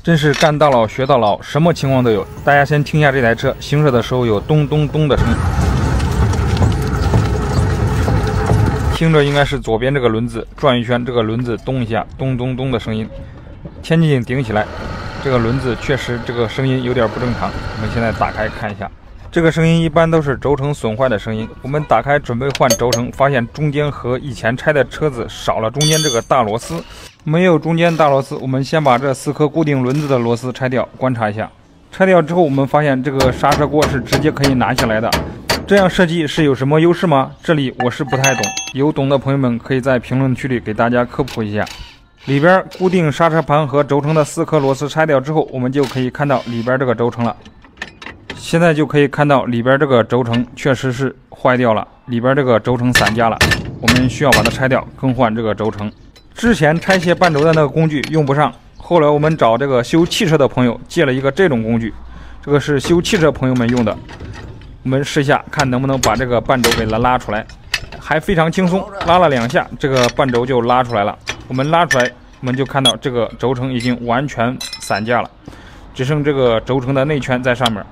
真是干到老学到老，什么情况都有。大家先听一下这台车行驶的时候有咚咚咚的声音，听着应该是左边这个轮子转一圈，这个轮子动一下，咚咚咚的声音。前进顶起来，这个轮子确实这个声音有点不正常。我们现在打开看一下。 这个声音一般都是轴承损坏的声音。我们打开准备换轴承，发现中间和以前拆的车子少了中间这个大螺丝，没有中间大螺丝。我们先把这4颗固定轮子的螺丝拆掉，观察一下。拆掉之后，我们发现这个刹车锅是直接可以拿下来的。这样设计是有什么优势吗？这里我是不太懂，有懂的朋友们可以在评论区里给大家科普一下。里边固定刹车盘和轴承的4颗螺丝拆掉之后，我们就可以看到里边这个轴承了。 现在就可以看到里边这个轴承确实是坏掉了，里边这个轴承散架了，我们需要把它拆掉，更换这个轴承。之前拆卸半轴的那个工具用不上，后来我们找这个修汽车的朋友借了一个这种工具，这个是修汽车朋友们用的。我们试一下，看能不能把这个半轴给它拉出来，还非常轻松，拉了2下，这个半轴就拉出来了。我们拉出来，我们就看到这个轴承已经完全散架了，只剩这个轴承的内圈在上面。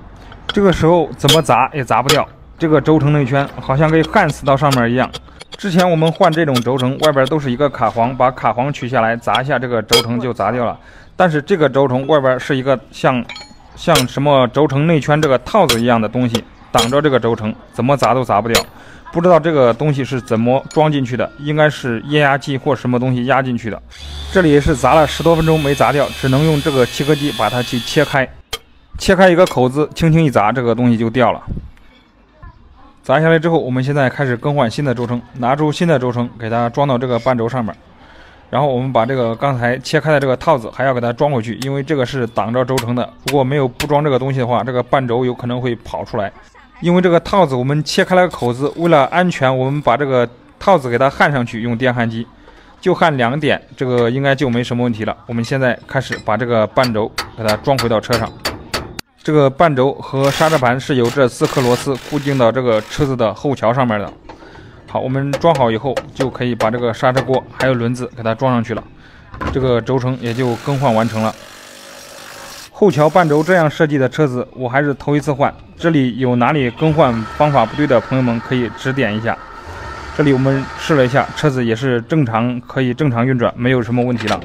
这个时候怎么砸也砸不掉，这个轴承内圈好像给焊死到上面一样。之前我们换这种轴承，外边都是一个卡簧，把卡簧取下来砸一下，这个轴承就砸掉了。但是这个轴承外边是一个像什么轴承内圈这个套子一样的东西，挡着这个轴承，怎么砸都砸不掉。不知道这个东西是怎么装进去的，应该是液压计或什么东西压进去的。这里是砸了10多分钟没砸掉，只能用这个切割机把它去切开。 切开一个口子，轻轻一砸，这个东西就掉了。砸下来之后，我们现在开始更换新的轴承，拿出新的轴承，给它装到这个半轴上面。然后我们把这个刚才切开的这个套子还要给它装回去，因为这个是挡着轴承的。如果没有不装这个东西的话，这个半轴有可能会跑出来。因为这个套子我们切开了个口子，为了安全，我们把这个套子给它焊上去，用电焊机就焊2点，这个应该就没什么问题了。我们现在开始把这个半轴给它装回到车上。 这个半轴和刹车盘是由这4颗螺丝固定到这个车子的后桥上面的。好，我们装好以后，就可以把这个刹车锅还有轮子给它装上去了，这个轴承也就更换完成了。后桥半轴这样设计的车子，我还是头一次换。这里有哪里更换方法不对的朋友们可以指点一下。这里我们试了一下，车子也是正常，可以正常运转，没有什么问题了。